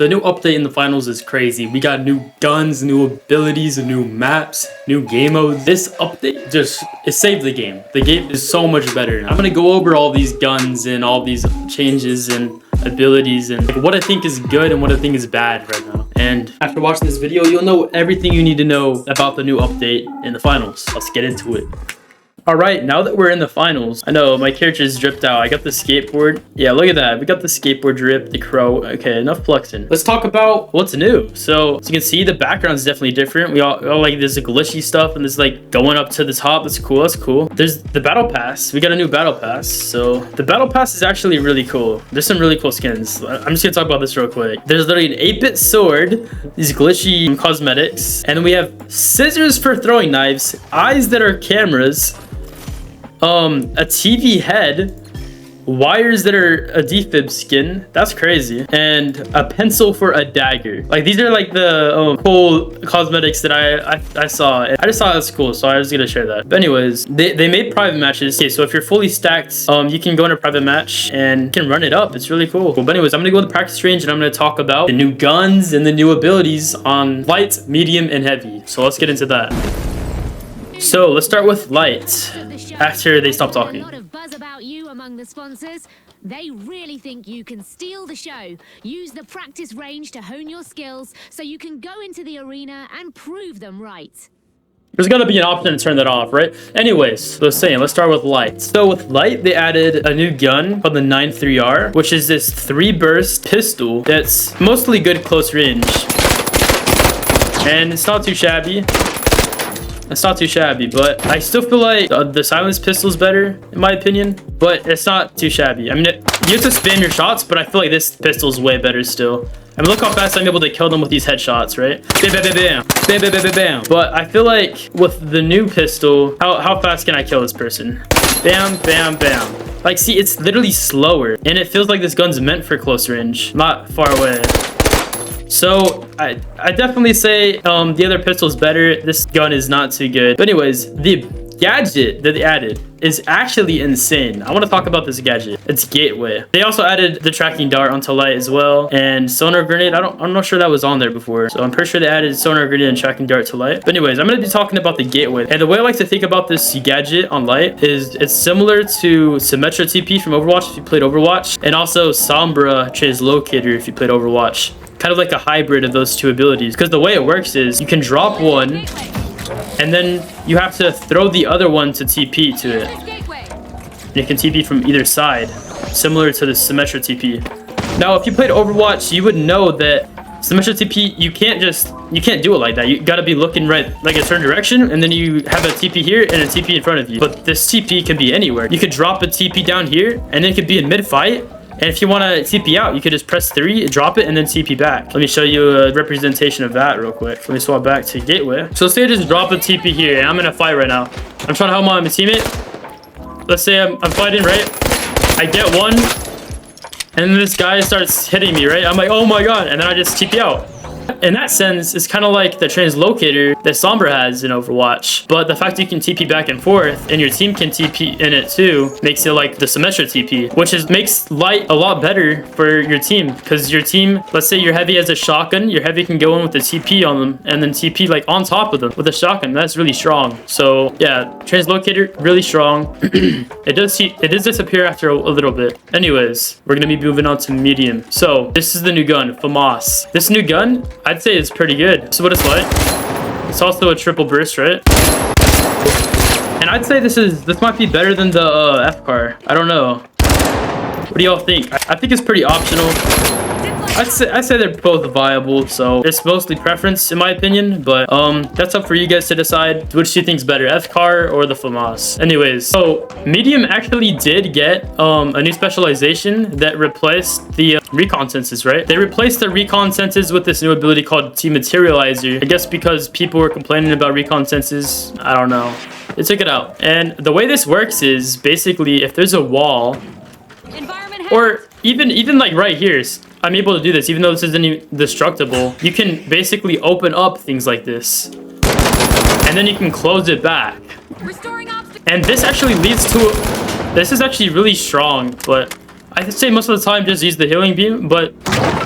The new update in the finals is crazy. We got new guns, new abilities, new maps, new game modes. This update it saved the game. The game is so much better now. I'm gonna go over all these guns and all these changes and abilities and what I think is good and what I think is bad right now. And after watching this video, you'll know everything you need to know about the new update in the finals. Let's get into it. Alright, now that we're in the finals, I know my character is dripped out. I got the skateboard. Yeah, look at that. We got the skateboard drip, the crow. Okay, enough flexing. Let's talk about what's new. So, as you can see, the background is definitely different. We all like this glitchy stuff and this like going up to the top. That's cool. That's cool. There's the battle pass. We got a new battle pass. So, the battle pass is actually really cool. There's some really cool skins. I'm just gonna talk about this real quick. There's literally an 8-bit sword, these glitchy cosmetics, and then we have scissors for throwing knives, eyes that are cameras, a TV head, wires that are a defib skin. That's crazy. And a pencil for a dagger. Like, these are like the cool cosmetics that I saw. I just thought it was cool, so I was gonna share that. But anyways, they made private matches. Okay, so if you're fully stacked, you can go in a private match and you can run it up. It's really cool. But anyways, I'm gonna go to the practice range and I'm gonna talk about the new guns and the new abilities on light, medium, and heavy. So let's get into that. So let's start with light. After they stop talking. A lot of buzz about you among the sponsors. They really think you can steal the show. Use the practice range to hone your skills so you can go into the arena and prove them right. There's gotta be an option to turn that off, right? Anyways, let's start with light. So with light, they added a new gun called the 93R, which is this 3-burst pistol that's mostly good close range. And it's not too shabby. It's not too shabby, but I still feel like the silence pistol is better, in my opinion. But it's not too shabby. I mean, you have to spam your shots, but I feel like this pistol is way better still. I mean, look how fast I'm able to kill them with these headshots, right? Bam, bam, bam, bam. Bam, bam, bam, bam, bam. But I feel like with the new pistol, how fast can I kill this person? Bam, bam, bam. Like, see, it's literally slower. And it feels like this gun's meant for close range, not far away. So I definitely say the other pistol is better. This gun is not too good. But anyways, the gadget that they added is actually insane. I want to talk about this gadget. It's Gateway. They also added the tracking dart onto light as well, and sonar grenade. I'm not sure that was on there before, so I'm pretty sure they added sonar grenade and tracking dart to light. But anyways, I'm going to be talking about the Gateway, and the way I like to think about this gadget on light is it's similar to Symmetra TP from Overwatch if you played Overwatch, and also Sombra Translocator if you played Overwatch. Kind of like a hybrid of those two abilities, because the way it works is you can drop one and then you have to throw the other one to TP to it. And you can TP from either side, similar to the Symmetra TP. Now, if you played Overwatch, you would know that Symmetra TP, you can't do it like that. You gotta be looking right, like a certain direction, and then you have a TP here and a TP in front of you. But this TP can be anywhere. You could drop a TP down here, and it could be in mid-fight. And if you want to TP out, you could just press 3, drop it, and then TP back. Let me show you a representation of that real quick. Let me swap back to Gateway. So let's say I just drop a TP here, and I'm in a fight right now. I'm trying to help my teammate. Let's say I'm fighting, right? I get one, and then this guy starts hitting me, right? I'm like, oh my god, and then I just TP out. In that sense, it's kind of like the translocator that Sombra has in Overwatch, but the fact that you can TP back and forth and your team can TP in it too makes it like the Symmetra TP, which makes light a lot better for your team, because your team, let's say your heavy has a shotgun, your heavy can go in with the TP on them and then TP like on top of them with a shotgun. That's really strong. So yeah, translocator really strong. It does disappear after a little bit. Anyways, we're gonna be moving on to medium. So this is the new gun, FAMAS. This new gun, I'd say it's pretty good. This is what it's like. It's also a triple burst, right? And I'd say this might be better than the FCAR. I don't know. What do y'all think? I think it's pretty optional. I'd say they're both viable, so it's mostly preference in my opinion, but that's up for you guys to decide which do you think's better, FCAR or the FAMAS. Anyways, so medium actually did get a new specialization that replaced the recon senses, right? They replaced the recon senses with this new ability called Dematerializer. I guess because people were complaining about recon senses, I don't know. They took it out. And the way this works is basically if there's a wall, or even like right here, I'm able to do this even though this isn't indestructible. You can basically open up things like this and then you can close it back. And this actually leads to, this is actually really strong, but I'd say most of the time just use the healing beam, but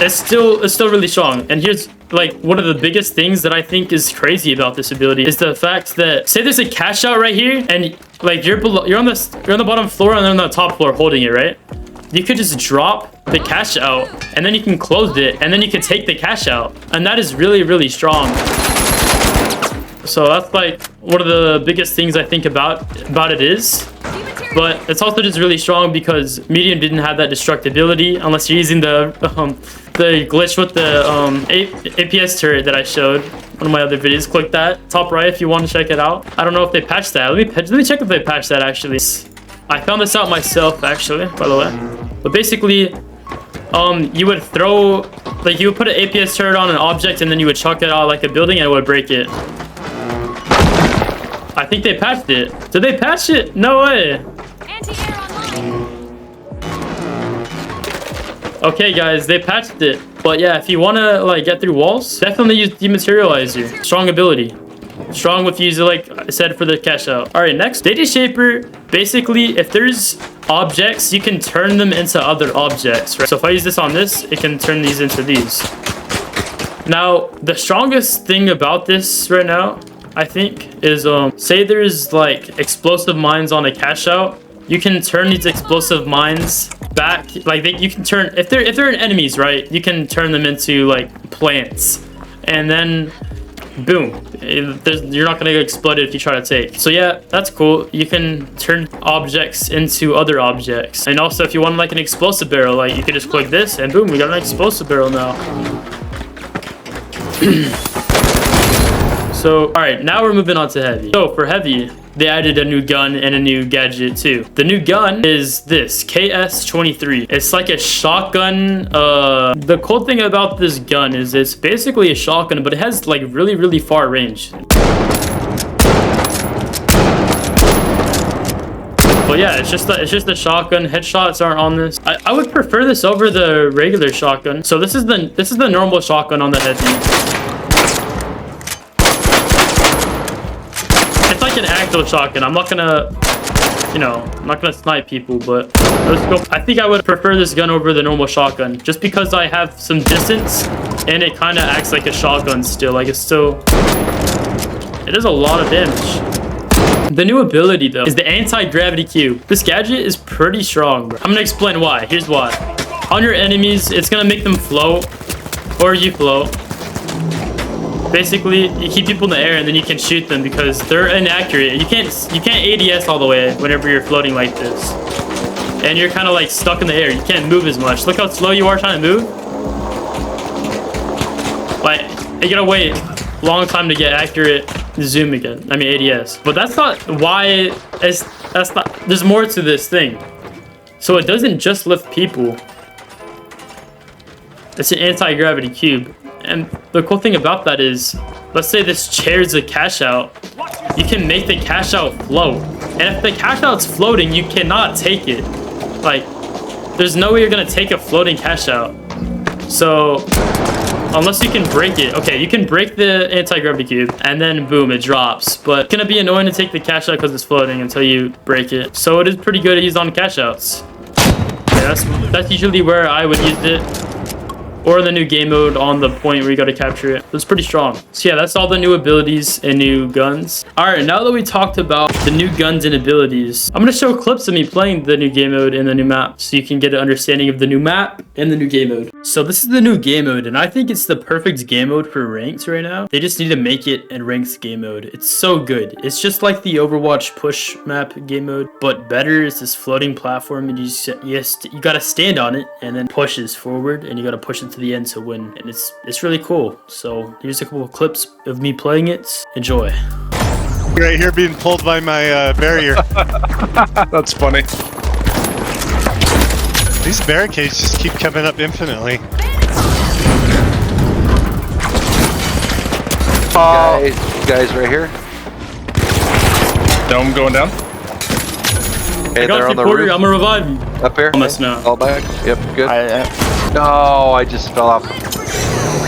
it's still really strong. And here's like one of the biggest things that I think is crazy about this ability is the fact that say there's a cash out right here, and like you're on the bottom floor and then on the top floor holding it, right? You could just drop the cash out and then you can close it and then you can take the cash out, and that is really strong. So that's like one of the biggest things I think about it is. But it's also just really strong because medium didn't have that destructibility unless you're using the glitch with the APS turret that I showed one of my other videos. Click that top right if you want to check it out. I don't know if they patched that. Let me check if they patched that actually. I found this out myself actually, by the way. But basically, you would throw, like you would put an APS turret on an object and then you would chuck it out like a building and it would break it. I think they patched it. Did they patch it? No way. Anti-air online. Okay, guys, they patched it. But yeah, if you want to like get through walls, definitely use Dematerializer. Strong ability. Strong with use, like I said, for the cash out. All right, next, Data Shaper. Basically, if there's objects, you can turn them into other objects, right? So if I use this on this, it can turn these into these. Now, the strongest thing about this right now, I think, is say there's like explosive mines on a cash out, you can turn these explosive mines back, like you can turn, if they're enemies, right, you can turn them into like plants, and then boom, you're not gonna get exploded if you try to take. So yeah, that's cool. You can turn objects into other objects. And also if you want like an explosive barrel, like you can just click this and boom, we got an explosive barrel now. So, all right, now we're moving on to heavy. So for heavy, they added a new gun and a new gadget too. The new gun is this KS-23. It's like a shotgun. The cool thing about this gun is it's basically a shotgun, but it has like really far range. But yeah, it's just a shotgun. Headshots aren't on this. I would prefer this over the regular shotgun. So this is the normal shotgun on the heavy. It's like an actual shotgun. I'm not gonna, I'm not gonna snipe people, but let's go. I think I would prefer this gun over the normal shotgun, just because I have some distance, and it kind of acts like a shotgun still. Like it does a lot of damage. The new ability though is the anti-gravity cube. This gadget is pretty strong, bro. I'm gonna explain why. Here's why. On your enemies, it's gonna make them float, or you float. Basically, you keep people in the air and then you can shoot them because they're inaccurate. You can't ADS all the way whenever you're floating like this. And you're kind of like stuck in the air. You can't move as much. Look how slow you are trying to move. Like, you gotta wait a long time to get accurate zoom again. I mean ADS. But that's not why, there's more to this thing. So it doesn't just lift people. It's an anti-gravity cube. And the cool thing about that is, let's say this chair's a cash out, you can make the cash out float. And if the cash out's floating, you cannot take it. Like, there's no way you're gonna take a floating cash out. So, unless you can break it. Okay, you can break the anti-gravity cube, and then boom, it drops. But it's gonna be annoying to take the cash out because it's floating until you break it. So it is pretty good to use on cash outs. Yeah, that's usually where I would use it. Or the new game mode on the point where you gotta capture it. It's pretty strong. So yeah, that's all the new abilities and new guns. All right, now that we talked about the new guns and abilities, I'm gonna show clips of me playing the new game mode and the new map so you can get an understanding of the new map and the new game mode. So this is the new game mode, and I think it's the perfect game mode for ranked right now. They just need to make it in ranked game mode. It's so good. It's just like the Overwatch push map game mode, but better. It's this floating platform, and you gotta stand on it and then pushes forward, and you gotta push it to the end to win, and it's really cool. So here's a couple of clips of me playing it. Enjoy. Right here being pulled by my barrier. That's funny. These barricades just keep coming up infinitely. Guys right here. Dome going down. Hey, they're on the roof. I'm gonna revive you. Up here. Almost now. All back. Yep, good. No, I just fell off.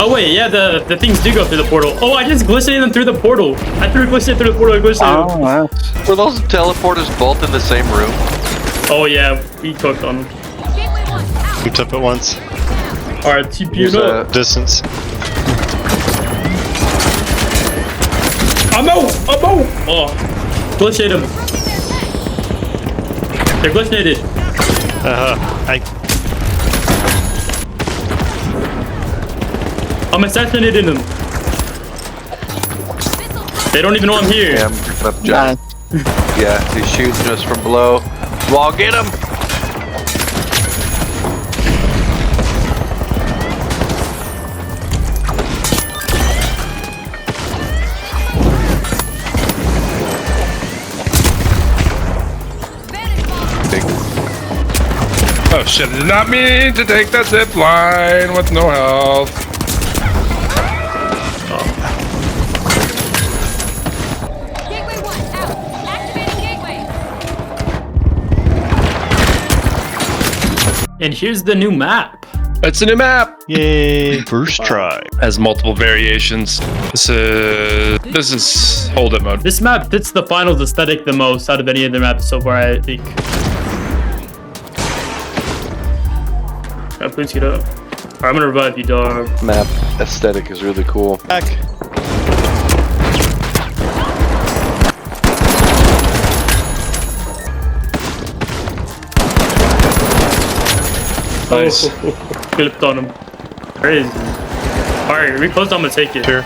Oh wait, yeah, the things do go through the portal. Oh, I just glitched in through the portal. I glitched it through the portal. I glitched it. Were those teleporters both in the same room? Oh yeah, we cooked on them. Boots up at once. Alright, TP Here's it up. Distance. I'm out! I'm out! Oh. Glitched him. They're glitched. I'm assassinating them. They don't even know I'm here. Yeah, I'm picking up John. Yeah, he's shooting us from below. Well, get him! Big. Oh shit, I did not mean to take that zip line with no health. Gateway 1, out. Activating gateway. And here's the new map. It's a new map. Yay! First try. Has multiple variations. This is hold it mode. This map fits the finals aesthetic the most out of any of the maps so far, I think. Please get up. Alright, I'm gonna revive you, dog. Map aesthetic is really cool. Back. Nice. Flipped on him. Crazy. Alright, reclose, I'm gonna take it. Here.